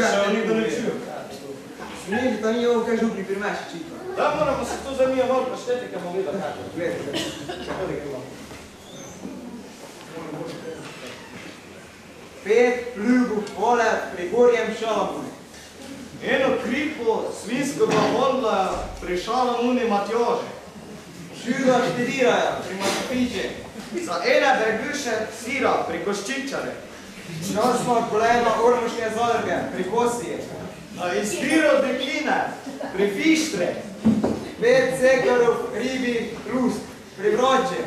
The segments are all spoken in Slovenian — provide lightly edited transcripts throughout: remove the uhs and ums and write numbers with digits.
Še nikdo ne čujo. Ne, to ni ovo kaj župni primaši čito. Da, moramo se tu za mija malo prešteti, kaj bomo videli kako. Gledajte. Pet pljugu pole pri Gorjem Šalamuni. Eno kripo svinskega mondla pri Šalamuni Matjože. Šudo štedirajo pri Matopiče. Za ene breguše sira pri Koščičare. Nosmo koleno Ormoške zadruge pri Kosije. Na izbiro dekline pri Fištre. 5 sekarov ribi lust pri Vroče.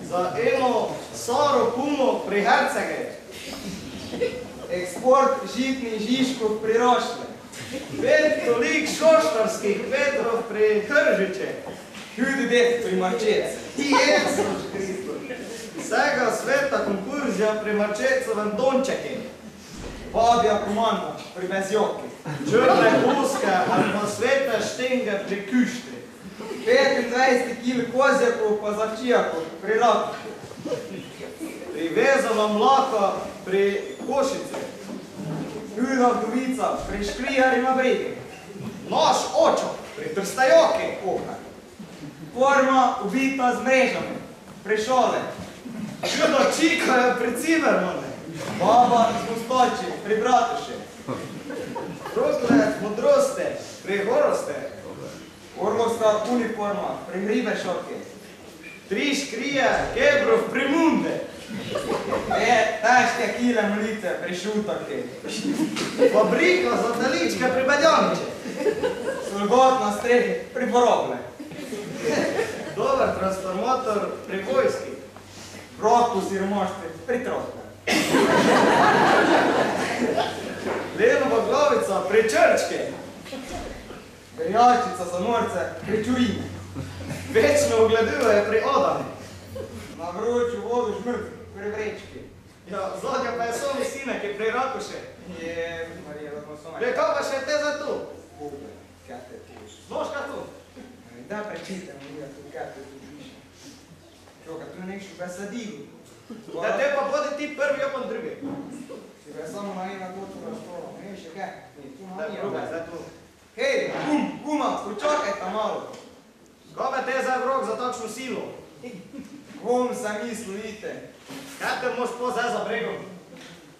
Za eno Saro Puno pri Hercege. Eksport žitnih žiškov pri Rošle. 5 tolik šoštarskih Petrov pri Hržiče. Hudi deh pri Marčec. Jezus Kristus. Vsega sveta konkurzija pri Marčecovem Dončeki. Babja komanda pri Bezjoki. Črne huske ali pa svete štenge pri Kuštri. 25 kil kozjakov pa zavčijakov pri Raku. Privezana mlaka pri Košici. Huda vdovica pri Škrijari na Bregi. Naš očo pri Trstajoki. Forma ubita z mrežami pri Šole. Čudo čikajo pri Cimermane. Baba z Gostoči pri Bratuše. Rokle modroste pri Horoste. Orlovska uniforma pri Hribešovki. 3 škrije kebrov pri Munde. 5 težke kile molitve pri Šutorki. Fabrika za taličke pri Beljaniče. Solgot na stredi pri Borogle. Dober transformator pri vojski. Protku siromoštvi pri Trotku. Lenova glavica pri Črčke. Perjačica za norce pri Čurine. Večno ogleduje pri Odani. Na vroču vodu žmrt pri Vrečki. Ja, zadnja pa je somi sinek je pri Rakuše. Je, Marija, da smo somaj. Kaj pa še te za tu? Bube, kate tu. Noška tu? Da prečitam, Marija, tu kate tu žviša. Čoka, tu nekšu besadilu. Da te pa bodi ti prvi, opon drugi. Si ga samo na ena točka štola. Ne še kaj? Tu na Da, nija. druga, zdaj tu. Hej, kuma, počakajta malo. Kome te zdaj vrok za takšno silo? Kom se mislite? Kaj te moš po zdaj za bregom?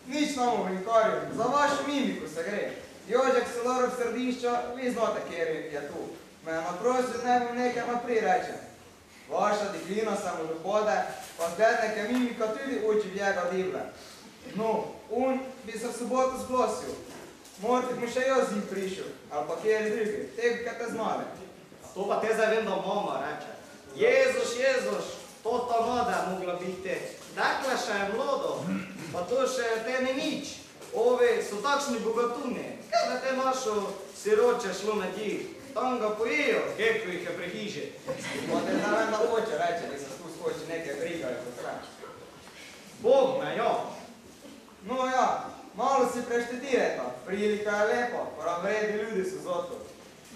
Nič namo vinkarju, za vašo mimiku se gre. Jožek Solorov središča, vi znate, kjer je tu. Me je naprosil, da ne bom nekaj naprej rečem. Vaša deklina se mu dopode, pa zgled neka mimika tudi uči v njega divle. No, on bi se v soboto zglosil. Morate mu še jaz jih prišel, ali pa kjer je drugi, tega, kaj te znale. To pa te zdaj vem, da mama reče. Jezuš, Jezuš, to ta mlada je mogla biti. Dakle še je mlado, pa to še te ni nič. Ovi so takšni bogatuni. Kaj da te našo siroče šlo na njih? Tam ga pojejo, keko jih je pri hiži. Pa te zdaj vem, da hoče reče, da se tu skoči nekaj brigajo po sreč. Bog me, jo. No ja, malo si preštetirajta, prilika je lepa, prav vredi ljudi so zoto.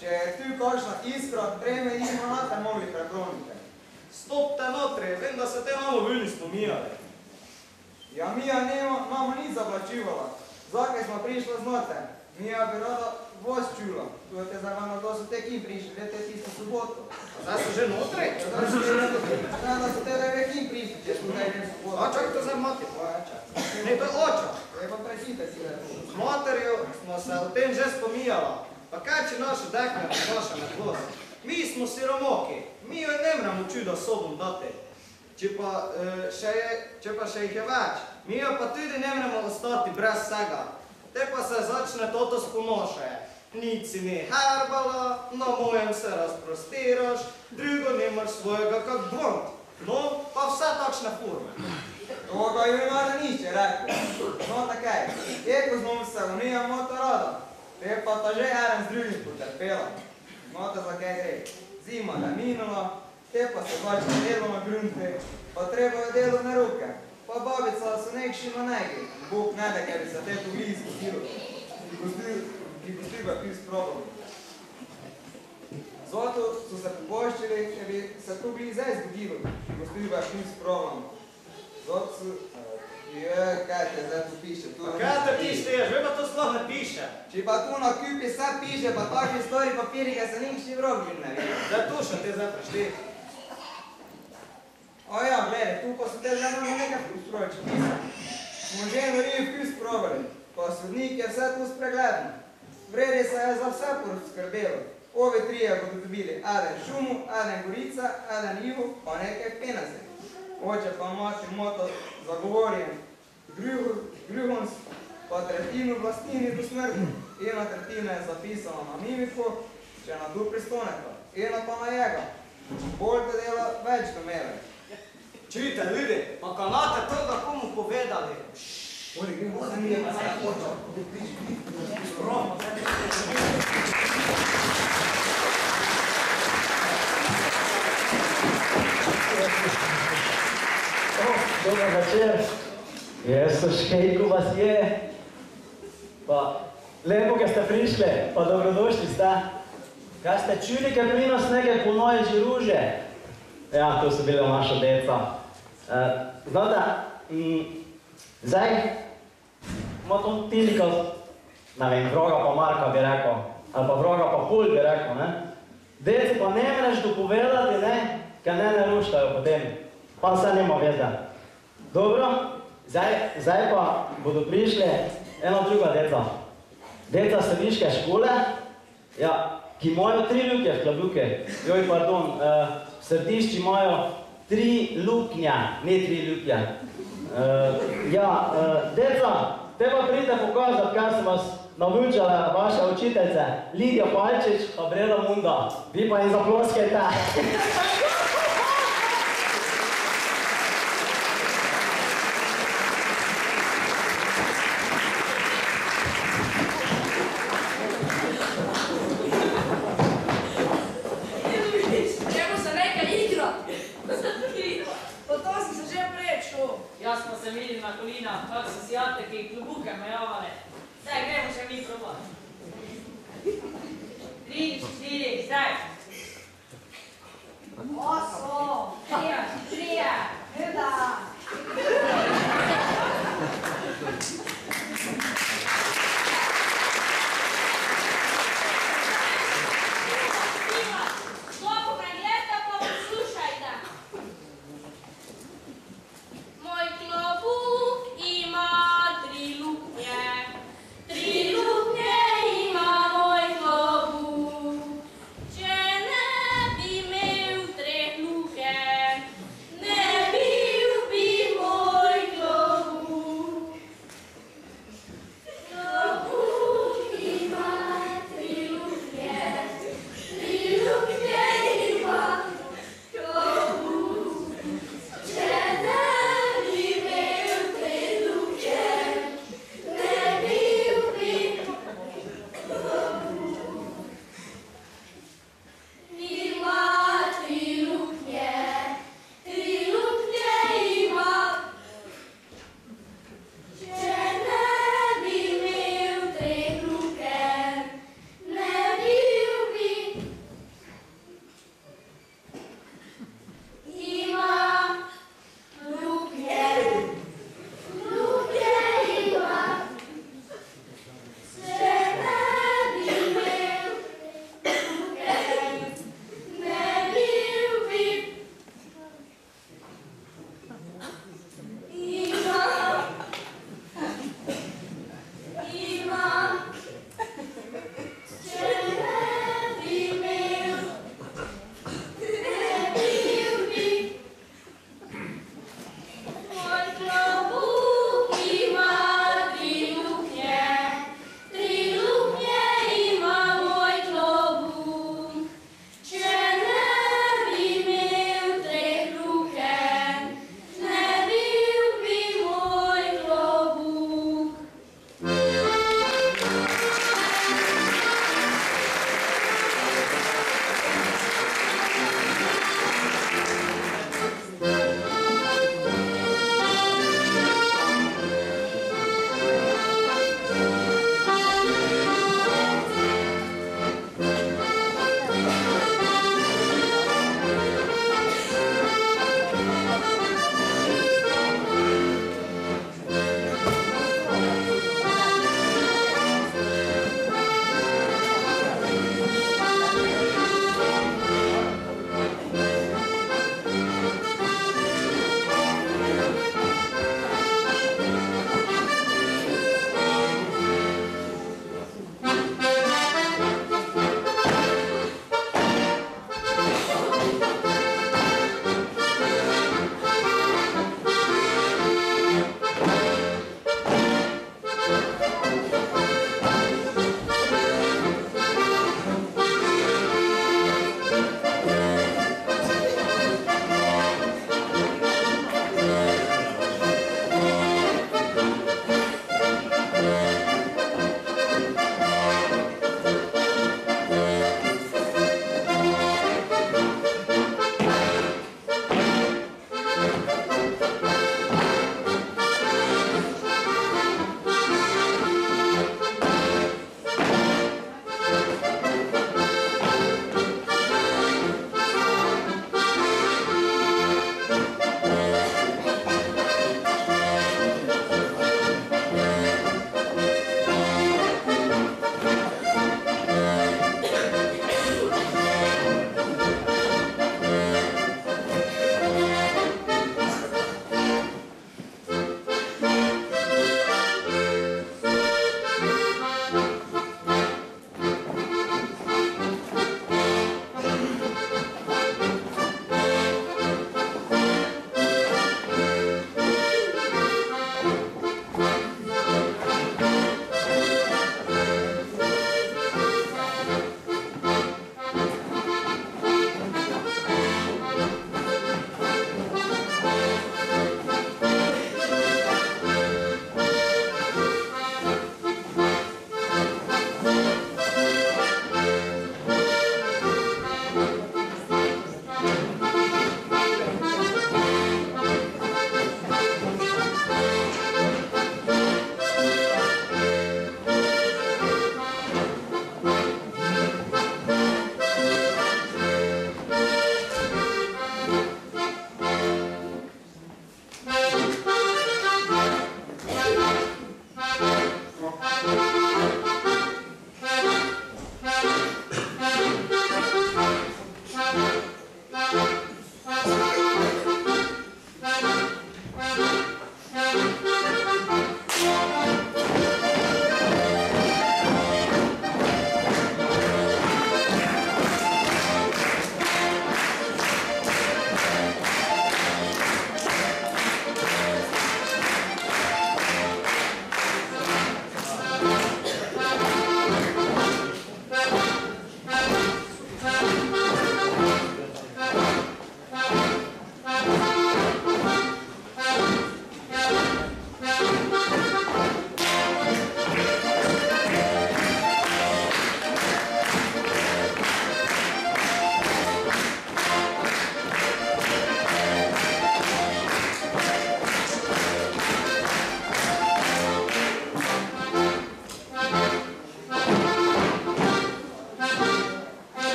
Če je tu kakšna iskra, treme jih manate mogli prebroniti. Stopte notri, vem, da se te malo vili spomijali. Ja, Mija nama ni zavlačivala. Zakaj smo prišli znote? Mija bi rada voz čula. Tu je te zdaj vem, da so te kim prišli, vete tisto soboto. A zdaj so že notri? Znam, da so te da ve kim prišli, če tu daj ven soboto. A čak to zdaj mati? Ojača. Ne, to je oča. Je pa prečite si da tu. Z materjo smo se o tem že spomijala. Pa kaj če naše dekne pošla na glas? Mi smo siromoki, mi jo ne mremo čuda sobom dati. Če pa še jih je več, mi jo pa tudi ne mremo ostati brez vsega. Te pa se začne toto sponošaje. Nič si ni herbala, na mojem se razprostiraš, drugo nimaš svojega kak blond. No, pa vse takšne forme. Toga ju ima da niče, rekel. No takaj, teko smo se unija mota rada. Te pa ta že eden z drugim potrpela. Mota za kaj gre. Zima je minula, te pa se začne delo na grunte, pa treba je delo na ruke. Pa babica so nekši na negi. Bog ne da, ker bi se te tu bili izpustilo. Ki gostil ga pil s probom. Zato so se poboščili, ker bi se tu bili zdaj zgodilo. Gostil ga pil s probom. Zato so Kaj te zdaj tu piše? Pa kaj te ti šteješ? Ve pa to sploh ne piše. Če pa tu na kupi vse piše, pa takšni stori papiri, kaj se nikši v rogi ne vidi. Da tu še te zdaj preštej. O ja, gledaj, tu pa so te zdaj imamo nekaj strojče pisati. Smo že norili vpis probali, pa sodnik je vse tu spregledno. Vredi se je za vse poskrbelo. Ovi trije bodo dobili eden Šumu, eden Gorica, eden Ivo, pa nekaj Penase. Oče pa mati moto zagovorjen Grühons, pa tretjino vlastnini do smrti. Ena tretjina je zapisana na mimiko, če na tu pristoneta. Ena pa na njega. Bolj te dela več domere. Čujte, ljudi, pa kanate toga komu povedali. Oli, gremo se mi je pa zdaj počel. Dobar večer. Jesu, škejko vas je. Pa lepo, kaj ste prišli, pa dobrodošli ste. Kaj ste čuli, kaj prinos nekaj ponoje žiruže? Ja, to so bile naša deca. Znate, zdaj ima to tilko, ne vem, vroga pa Marka bi rekel, ali pa vroga pa Pul bi rekel, ne? Deci pa ne mreš dopovedati, ne, kaj ne ruštajo potem, pa vse nima veze. Dobro, zdaj pa bodo prišli ena druga deca. Deca srednjiške škole, ja, ki imajo 3 luknje v klabuke. Joj, pardon, v središči imajo 3 luknje, ne 3 luknje. Ja, deca, te pa pridite pokazati, kaj so vas naučile vaše učiteljice, Lidija Palčič pa Breda Munda. Vi pa jim zaploskajte. Jaz smo se videli na kolinah, kako so si jateki klobuke majavale. Zdaj, gremo še mi probati. 3, 4, zdaj.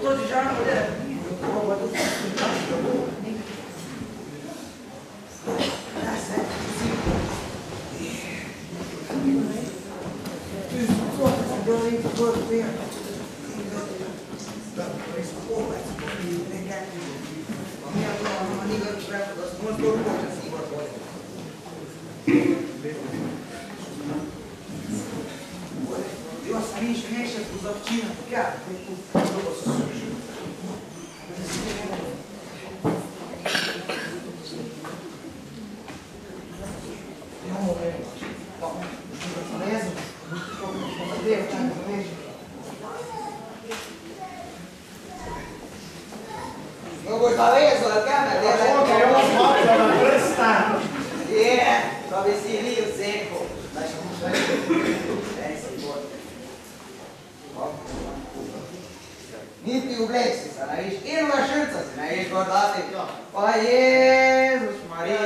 to ti žal ne Io sanisce, ne esce scusa vicina, chiaro, dopo si suscita. Andiamo bene. No, adesso, devo tanto bene. Non vuoi fare eso al camera? Dove si lì il secco. Lasciamo stare. Sì, buono. Niti u bleksi se, ne viš, in v širca se, ne viš, gordati. Pa Jezus Marija.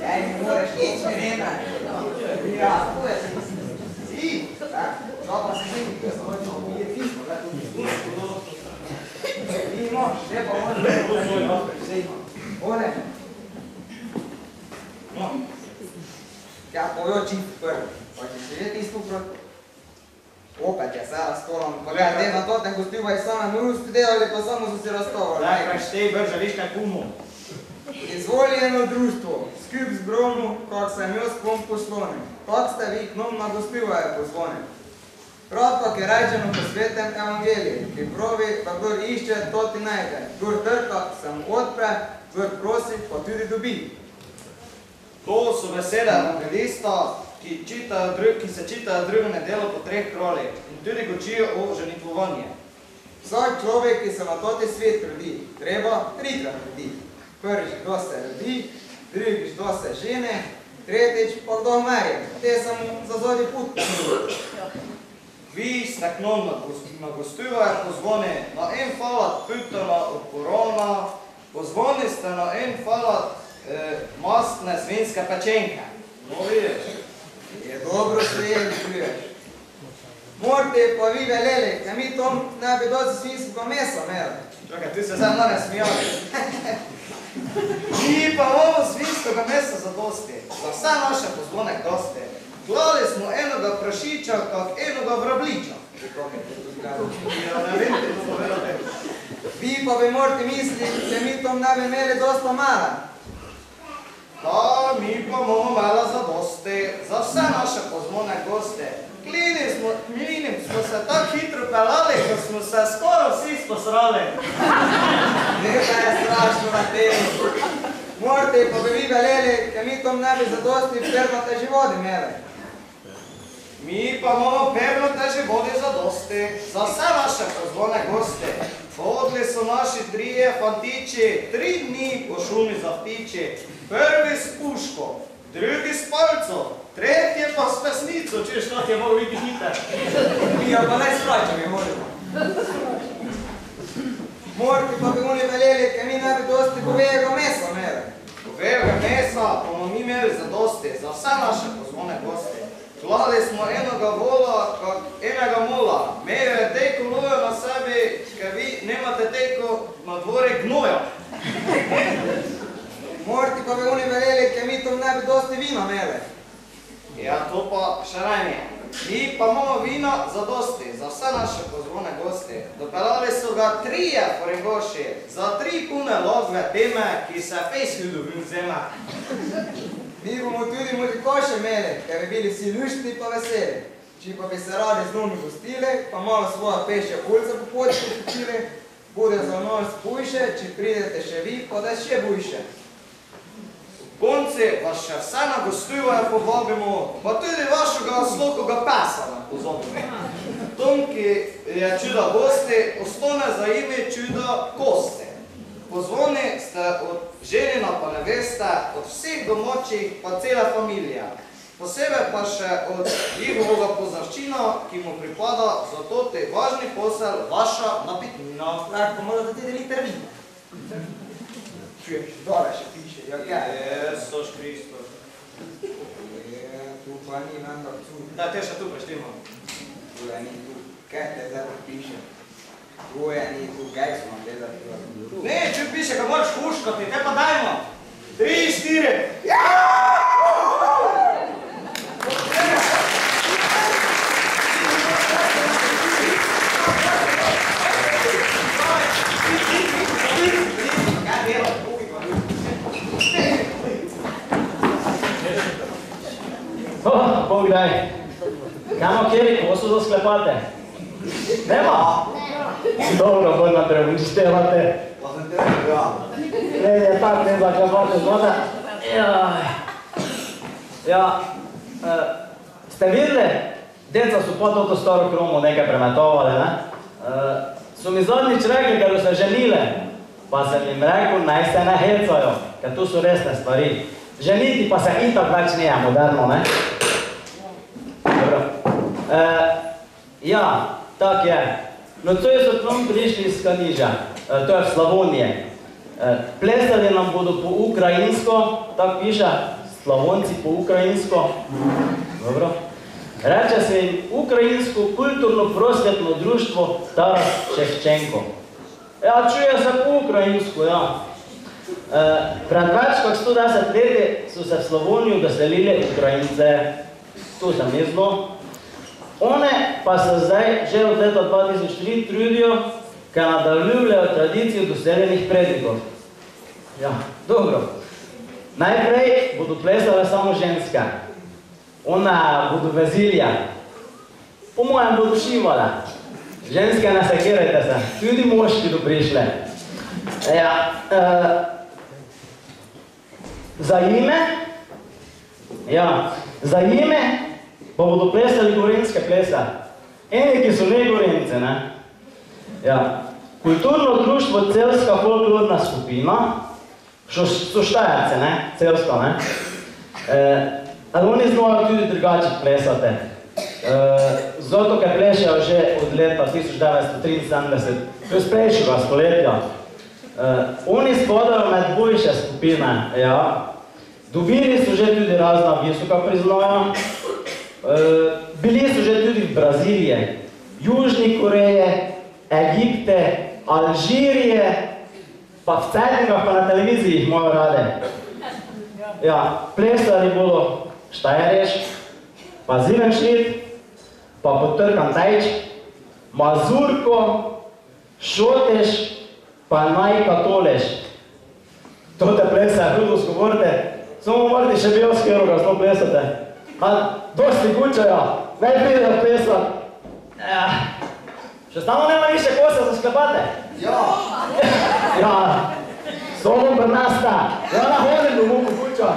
Ja, mi moraš nič vremena. Ja, tu je se. Si. Dobro se zimi, tu je se hočemo pomijeti pismo, da tu pismo. Vimo, še pa možemo. One. No. Ja, poveo čist prvi. Pa če se že tisto proti. Opet je sela stolom. Pogleda, te na to ten gostil pa je same nusti delali, pa samo so se raztovali. Daj, kaj štej, brže, viš kaj pumo. Izvoljeno društvo, skup z bromu, kak sem jaz kom poslonem. Tak ste vi k nam na gostivajo pozvonem. Prav pa, ki rečeno po svetem evangeliji, ki pravi, da kdor išče, to ti najde. Kdor trka, se mu odpre, kdor prosi, pa tudi dobi. To so besede evangelista, ki se čitajo drugo nedelo po 3 kralih in tudi gočijo o ženitvovanju. Vsak človek, ki se na toti svet rodi, treba 3-krat roditi. Prvič, kdo se rodi, drugič, kdo se žene, tretjič, pa kdo umeri. Te se mu zazodi put. Vi ste k nam na gostivajo pozvoni na en falat putana od korona, pozvoni ste na en falat mastne svinjske pečenke. No vidiš. Je dobro se jeli, čuješ. Morate pa vi veleli, da mi tom ne bi dosti svinjskega mesa imeli. Čakaj, ti se zdaj mene smijali. Mi pa imamo svinjskega mesa za dosti, za vse naše pozvone goste. Klali smo enoga prašiča, kak enoga vrabliča. Ja, ne vem, ti to povedate. Vi pa bi morate misliti, da mi tom ne bi imeli dosta mala. Da, mi pa imamo mela za dosti, za vse naše pozvone goste. Klinim smo se tako hitro pelali, ko smo se skoraj vsi sposrali. Nekaj je strašno na temu. Morate pa bi vi veleli, da mi tom ne bi za dosti pernate živodi imeli. Mi pa imamo pernate živodi za dosti, za vse naše pozvone goste. Hodili so naši 3 fantiči, 3 dni po šumi za ptiči. Prvi s puško, drugi s palco, tretji pa s pesnico, češ, kot je mogel biti hiter. Ja, pa naj splačam je moramo. Morate pa bi oni veleli, ker mi ne bi dosti govejega mesa imeli. Govejega mesa bomo mi imeli za dosti, za vse naše pozvone goste. Klali smo enoga vola, kak enega mola. Mejo je tejko lojo na sebi, ker vi nemate tejko na dvore gnoja. Morate pa bi oni veleli, ker mi tom ne bi dosti vina imeli. Ja, to pa še najme. Mi pa imamo vina za dosti, za vse naše pozvone goste. Dopelali so ga 3 foringoši, za 3 pune logve teme, ki se fejsli dobim vzema. Mi bomo tudi muzikoše imeli, ker bi bili vsi luštni pa veseli. Če pa bi se radi z nami gostili, pa malo svoja pešja pulca po poti počili, bude za nas bujše, če pridete še vi, pa da še bujše. V konci vas še vse na gostivajo povabimo, pa tudi vašega slokoga pesa nam pozabimo. Tom, ki je čuda gosti, ostane za ime čuda kosti. Pozvoni ste od ženina pa neveste, od vseh domočih pa cela familija. Posebej pa še od njihovega poznaščina, ki mu pripada za to te važni posel vaša napitnina. Lahko možda da ti delite vina. Čuješ, dole še piše, ja kaj? Jezus Kristus. Tu pa ni vendar cud. Da, te še tu preštimo. Tu je ni tu. Kaj te zdaj piše? Tu Kujeni, tu kaj smo gledati. Ne, če piše, ga moraš huškati, te pa dajmo. 3, 4. Bog daj. Kamo kjeri kosu za sklepate? Nema? Dobro, bolj na drevu štelate. Pa sem te nekaj. Ne, je tak, ne zaklepate zvoda. Ja, ste videli? Deca so pa toto staro kromo nekaj premetovali, ne? So mi zadnjič rekli, ker so se ženile, pa sem jim rekel, naj se ne hecajo, ker tu so resne stvari. Ženiti pa se itak več nije moderno, ne? Dobro. Ja, tak je. Nocoj so k nam prišli iz Kaniža, to je v Slavonije. Plesali nam bodo po ukrajinsko, tak piše, Slavonci po ukrajinsko. Dobro. Reče se jim Ukrajinsko kulturno-prosvetno društvo Taras Ševčenko. Ja, čuje se po ukrajinsko, ja. Pred več kot 110 leti so se v Slavonijo doselili Ukrajince, tu sem mislil. One pa se zdaj že od leta 2003 trudijo, ker nadaljujejo tradicijo doseljenih prednikov. Ja, dobro. Najprej bodo plesale samo ženske. Ona bodo vezilja. Po mojem bodo šivale. Ženske ne sekirajte se, tudi moški do prišle. Ja, za ime? Ja, za ime pa bodo plesali gorenjske plese. Eni, ki so ne gorenjce, ne? Ja, kulturno društvo Celska folklorna skupina, so Štajerce, ne? Celska, ne? Ali oni znajo tudi drugače plesate. Zato, ker plešajo že od leta 1973, to je z prejšnjega stoletja. Oni spadajo med boljše skupine, ja. Dobili so že tudi razna visoka priznanja. Bili so že tudi v Braziliji, Južni Koreje, Egipte, Alžirije, pa v cednikah pa na televiziji jih imajo rade. Ja, plesali bodo Štajereš, pa Zivenšlit, pa Potrkan Tajč, Mazurko, Šoteš, pa Najka Toleš. Tote plese, hudo skovorite, samo morate še bijoski eroga, zelo plesate. A dosti gučajo, naj pridejo plesat. Še samo nema više kosa za sklepate? Ja. Ja, sobom brnasta, ja na hodim do muku guča.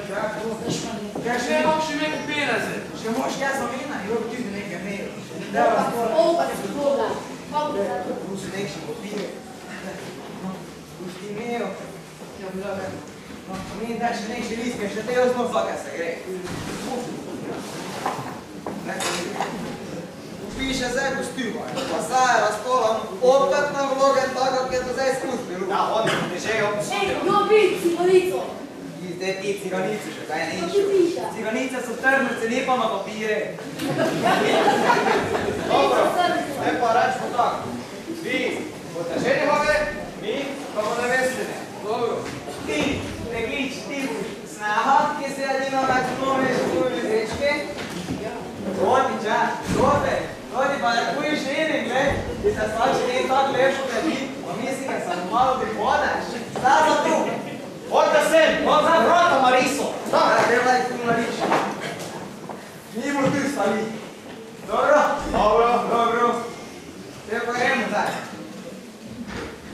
Kaj še imam še nekaj peneze? Še moš kaj za mena? Jo, tudi nekaj mena. Da vas tu se nekaj popije. Pusti imel. Meni da še nekaj liske, še te osmo faka se gre. Piše zdaj gostiva, pa saj je razkolan optatna vloga tako, kak je to zdaj izkuspil. Ja, hodim, ti že jo posudil. Te ti ciganice še, kaj ne išel. Ciganice so trnice, ne pa na papire. Dobro, ne pa rečemo tako. Vi boste ženi hoge, mi pa bomo nevestine. Dobro. Ti, Peglič, ti boš snaha, ki se jedino na znove škovi zečke. Otiča, dobe, dodi pa ne pojiš enim, gled, ki se svači ne tako lepšo tebi, pa mislim, da sem malo prihodaš. Sta za tu. Odda sem, od za vrata, Mariso. Da, gledaj tu Mariča. Mi boš tu stali. Dobro? Dobro. Te pa gremo zdaj.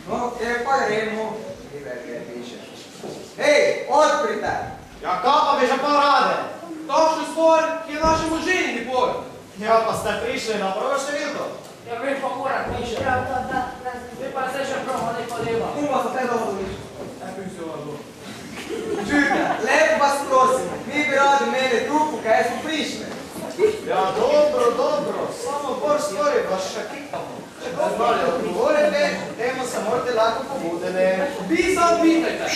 No, te pa gremo. Gledaj, piše. Hej, odprite. Ja, kaj pa bi že pa rade? Točno stvar, ki je našemu ženi ni pol. Ja, pa ste prišli na prvo številko. Ja, vem pa mora piše. Vi pa se še promo neko leva. Kuma za te dobro viš. Čujte, lepo vas prosim, mi bi radi imeli tu, kaj smo prišli. Ja, dobro, samo bolj stvari vas še kikamo. Če to znali odgovorite, temu se morate lahko pobudili. Vi samo pitajte.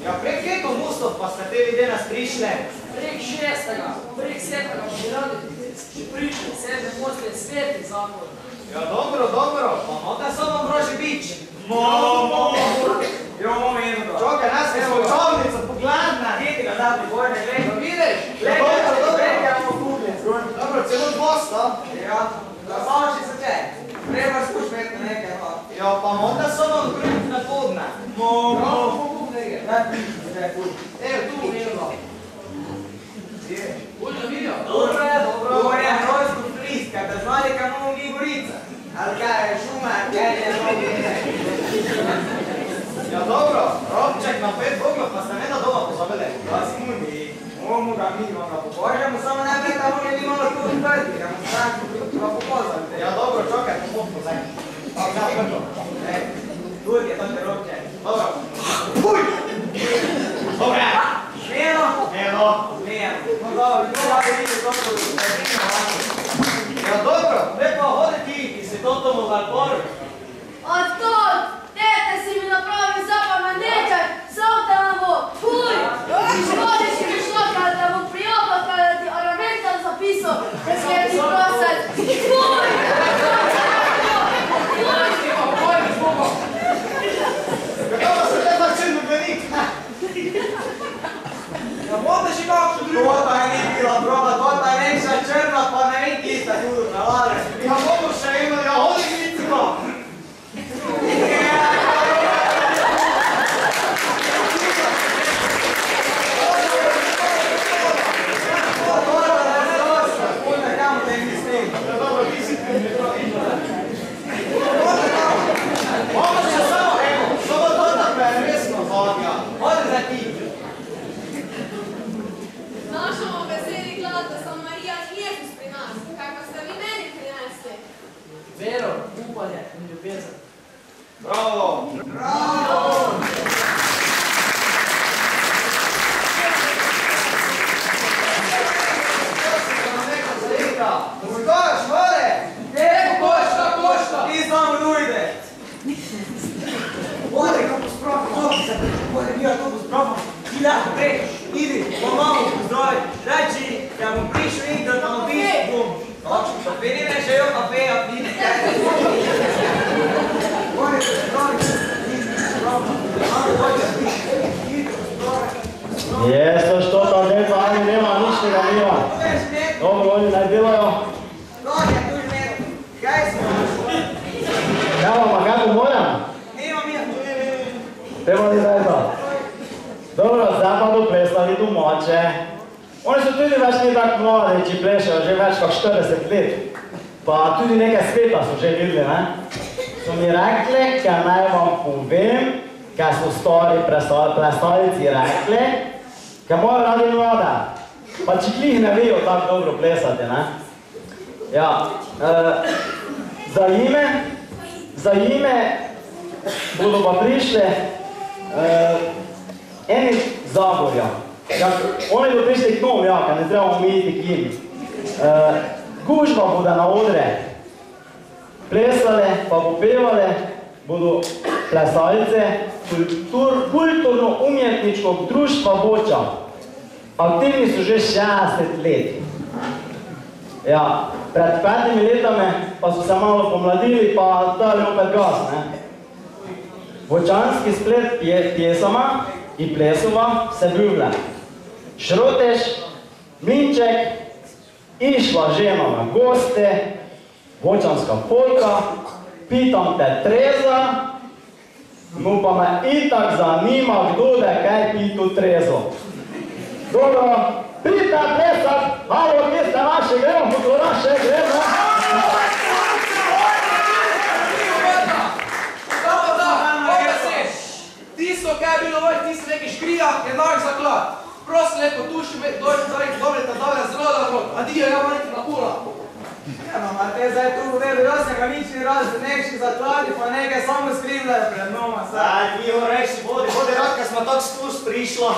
Ja, prek keko mustov pa ste te vide nas prišli? Prek 6. Prek 7. bi radi prišli, 7. posle sveti zakon. Ja, dobro, pa mote samo vroži bič. Jo, eno to. Čokaj, nas je svojčovnica pogladna. Gdje ti ga dati gorne, gledaj. Vidiš? Dobro, celo dvosta. Ja, da samo če se če. Treba skušmetno nekaj. Ja, pa mote samo grud na podne. Evo, tu vidimo. Ulno vidio? Dobro. To je rojsko fliska, da znali kam imamo mi Gorica. Ali kaj je šuma, kaj je novi nekaj. Ja, dobro, Robček na 5 bogov, pa ste vedno doma pozabili. Da si mundi, omu ga mi vam ga pokožemo, samo najprej da on je bi malo tu odprti, da mu stranko ga popozavite. Ja, dobro, čokaj, pomoć pozaj. Pa, ja, prvo. Tudi je to te Robček. Dobro. Uj! Dobre! Smijeno? Eno. Smijeno. No dobro, to da vidite dobro, da je vidimo vamo. Ja, dobro, lepo hodi ti, ki si totomu valporu. Odkud? Tete si mi napravil zapamen nečaj, sam te nam bo, fuj! Škodi si mi šlo, kada te bo prijobal, kada ti ornamental zapisal, da si je ti prosel. Fuj! Kako se te tak čin velik? Ja, bode še kakšno drugo. Tota je ni bila proba, tota je nekša črna, pa ne vem kista tudi nalade. Ja, mogo še imel, ja, hodi glicima. Našamo veseli glad, da so Marija in Jezus pri nas. Kaj pa ste vi meni prinesli? Vero, upanje in ljubezen. Bravo! Bravo! Muzikoš, vode! Košta! Ti samo dujde! Vode, kako spravo, vode, bio to spravo. Ti lahko prej, idi, pomalo pozdravi, reči, da bom prišel in da tam opiš, bom. Točno, pa peni ne žejo kafeja, pidi, kaj te vode, pozdravi, idi, spravo, malo vode, idi, pozdravi. Jesto, što tam neto, ani nema, nič tega nema. Dobro, oni naj delajo. Rođe, tu je meno. Kaj smo? Evo, ma kako moram? Nema mi. Treba li zdaj to? Dobro, zdaj pa do pleslavi domače. Oni so tudi več ni tako mladi, če plešajo že več kot 40 let. Pa tudi nekaj sveta so že videli, ne? So mi rekli, kaj naj vam povem, kaj so stari plesalci rekli, Kaj moja radi mlada, pa če klih ne vejo tako dobro plesati, ne? Ja, za ime bodo pa prišle eni Zagorja. Oni bodo prišli k nom, ja, kaj ne treba omejiti k njim. Gužba bodo na odre plesale, pa popevale, bodo plesalce kulturno-umjetničkog društva Boča. Aktivni so že 60 let. Ja, pred 5 letami pa so se malo pomladili, pa dali opet gas, ne. Bočanski splet pjesama i plesova se ljubile. Šrotež, Mlinček, išla žena na goste, bočanska polka, pitam te Treza, no pa me itak zanima, kdo da kaj pitu Trezo. Dobro, pridite plesat, halo, kje ste naši, gremo, fotograše, gremo. Tisto, kaj je bilo voj, tisto neki škrija, je naš zaklad. Prosim lepo, duši me, dobrite, zelo dobro. Adijo, ja morate na pula. Ja, no, a te zdaj tu vedo, jaz nekaj nič ni razli, nekši zakladi, pa nekaj samo skrivljajo pred noma, saj. Aj, ti jo reči, vodi rad, kad smo tako spust prišla.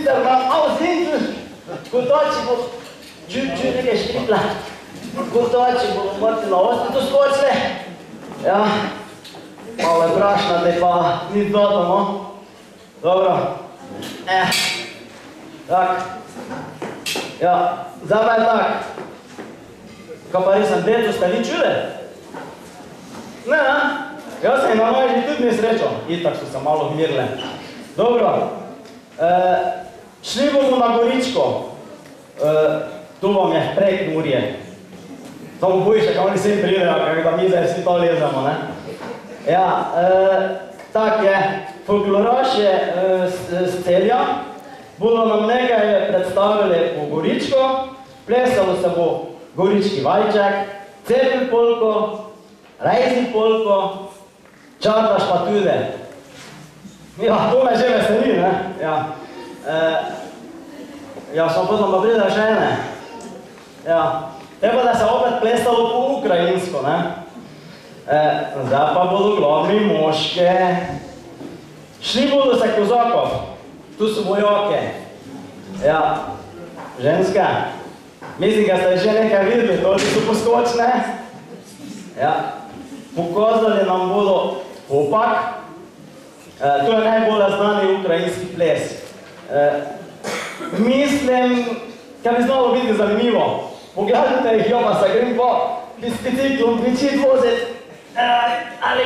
sicer na avzindu, kot oči bo čut nekaj škripla. Kot oči bodo mrtvi na osti tu skočile. Ja, malo je prašnate pa ni doto, no. Dobro. Tak. Ja, zdaj pa je tak. Kaj pa res sem deco, ste vi čude? Ne, ne? Jaz sem na noži tudi nesrečo. Itak so se malo mirile. Dobro. Šli bomo na Goričko. Tu vam je prek Murje. Samo bojiš, kaj oni vsi pridejo, kaj da mi zdaj vsi to lezemo, ne? Ja, tak je. Folkloraš je z Celja. Bodo nam nekaj predstavili po Goričko. Plesalo se bo Gorički valček, Celj polko, Rajzi polko, Čardaš pa tudi. Ja, to me že veseli, ne? Ja. Ja, samo potom pa pride še ene. Ja. Te pa da se opet plesalo po ukrajinsko, ne? Zdaj pa bodo glavni moške. Šli bodo se kozakov. Tu so vojake. Ja. Ženske. Mislim, da ste že nekaj videli, to so poskočne. Ja. Pokazali nam bodo hopak. To je najbolj znani ukrajinski ples. Mislim, kaj bi znalo biti zanimivo. Pogledajte jih, jo pa se grem po biciklom pričit voziti. Ali...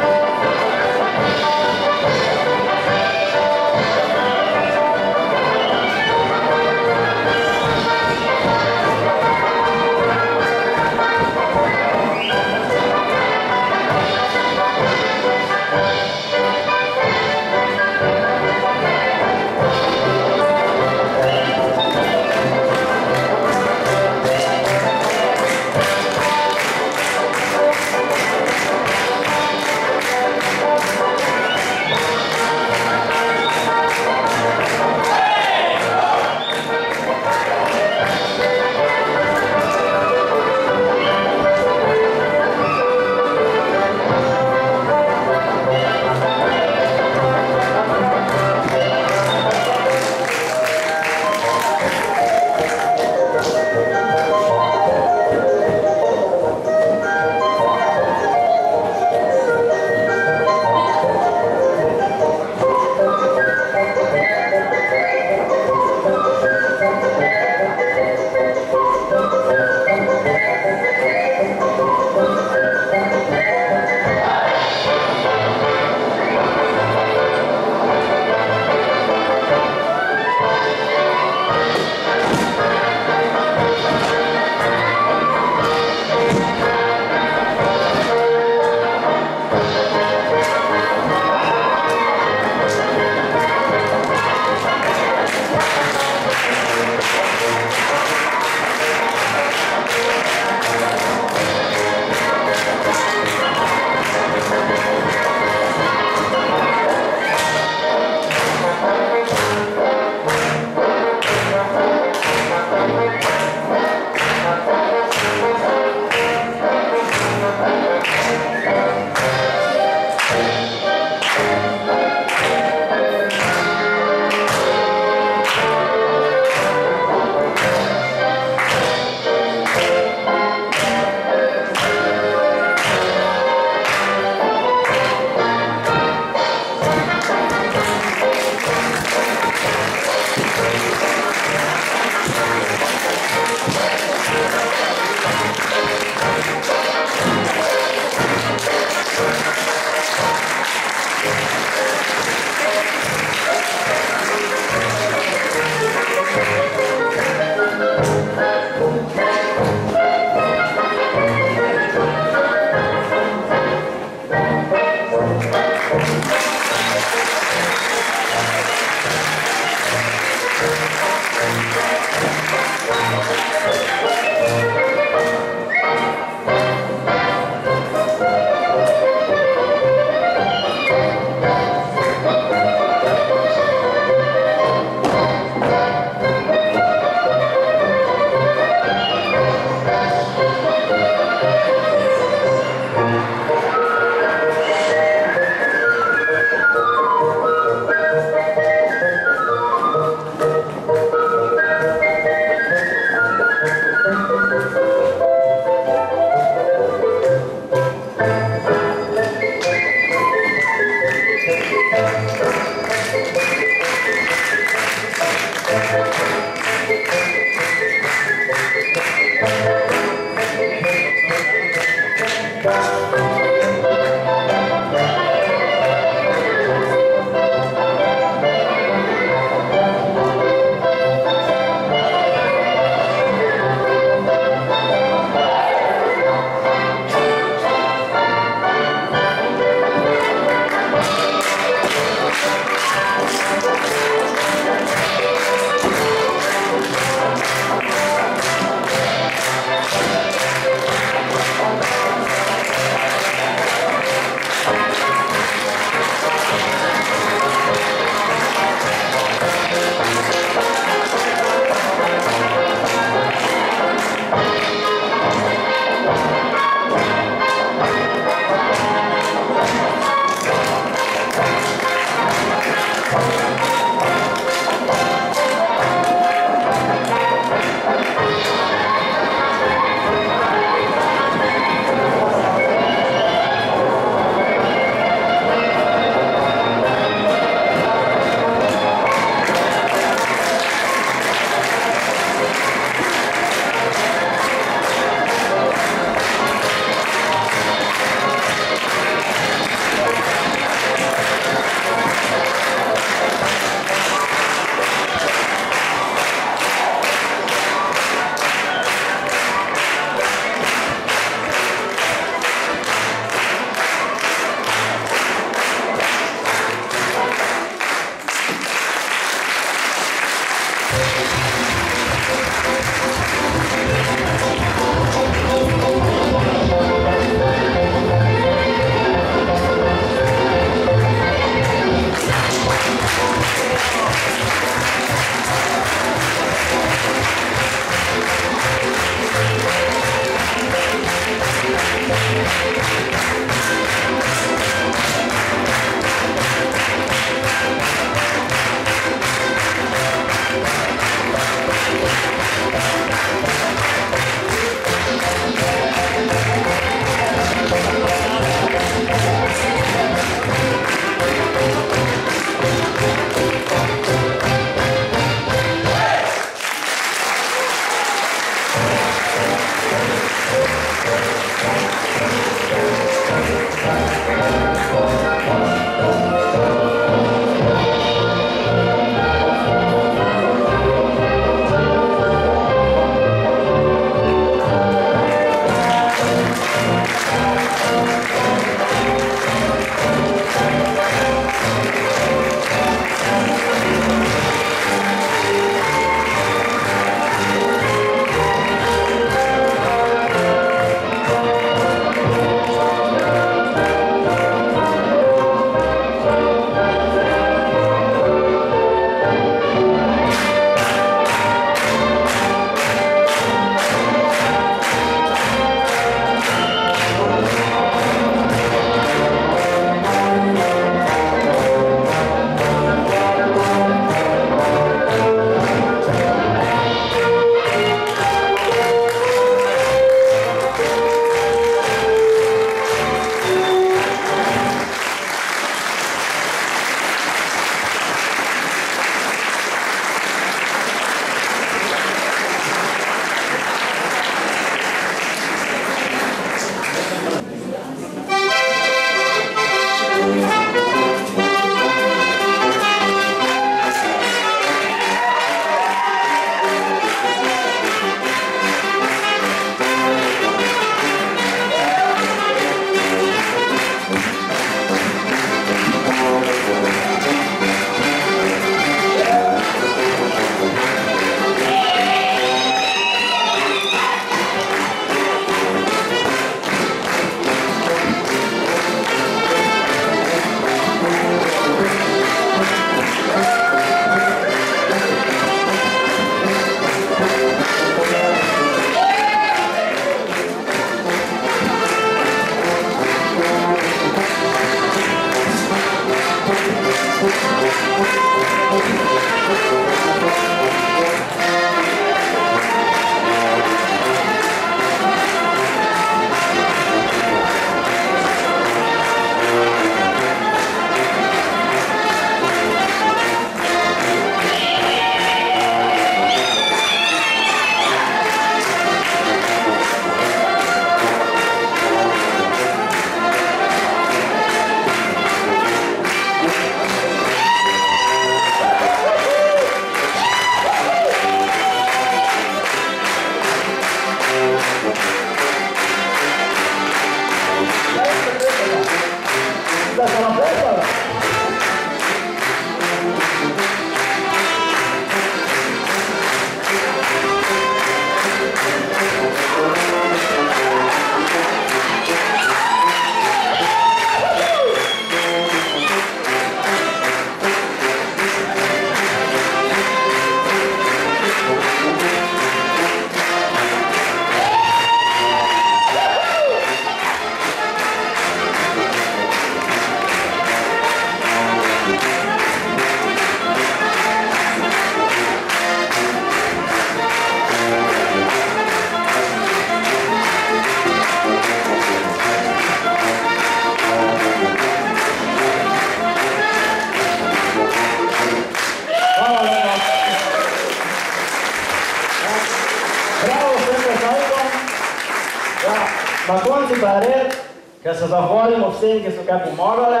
Na koncu pa je red, ker se zahvalimo vsem, ki so kaj pomagale,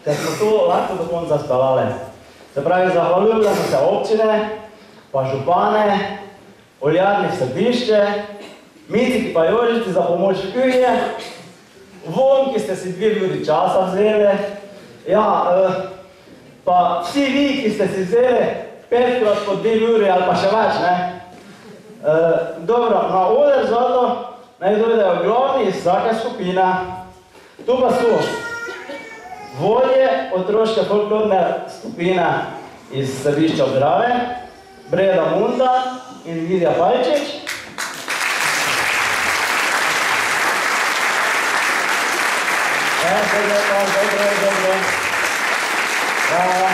ker smo to lahko do konca speljali. Se pravi, zahvaljujemo se občine, pa župane, oljarni središče, Mici pa Jožici za pomoč v kuhinje, vam, ki ste si 2 uri časa vzeli, ja, pa vsi vi, ki ste si vzeli 5krat po 2 uri ali pa še več, ne? Dobro, na oder zlato naj dojdejo glavni iz vsake skupine. Tu pa so vodje otroške folklorne skupine iz Središča Drave, Breda Munda in Lidija Palčič. Dobro.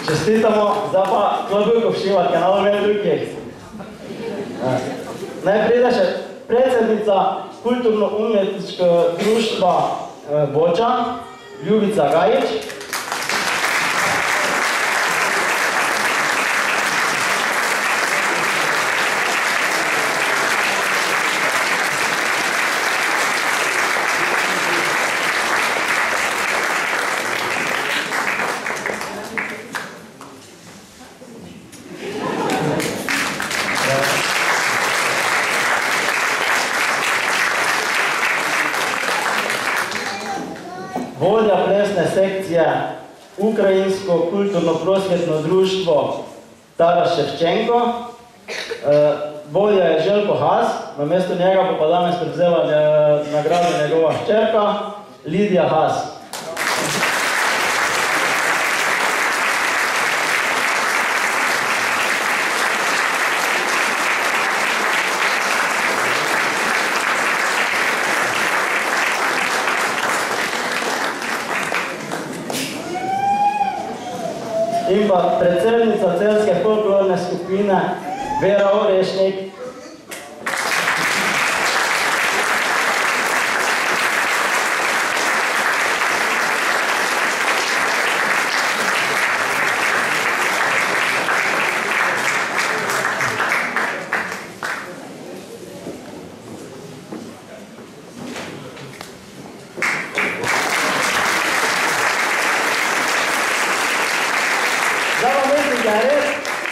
Čestitamo, zdaj pa Klobujko všivati, ker nalo meni drugih. Naj pride še predsednica kulturno-umetniškega društva Boča, Ljubica Gajič. Vodja plesne sekcije Ukrajinsko kulturno-prosvetno društvo Taras Ševčenko. Vodja je Željko Has, namesto njega pa danes prevzela nagrado njegova hčerka Lidija Has. In pa predsednica celjske folklorne skupine Vera Orešnik.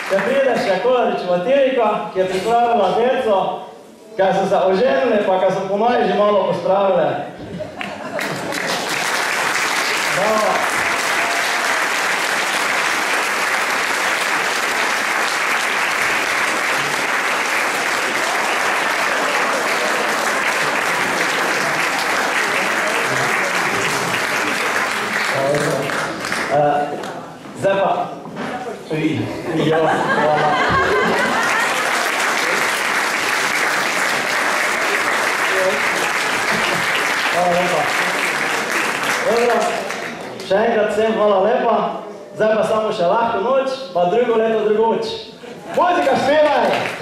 Da pride še Kolaričeva Tirika, ki je pripravila deco, kaj so se oženili, pa kaj so po moji že malo pospravile. Bravo. Zdaj pa Jo, hvala. Hvala lepa. Dobro, še enkrat vsem hvala lepa. Zdaj pa samo še lahko noč, pa drugo leto drugoč. Muzika, špevaj!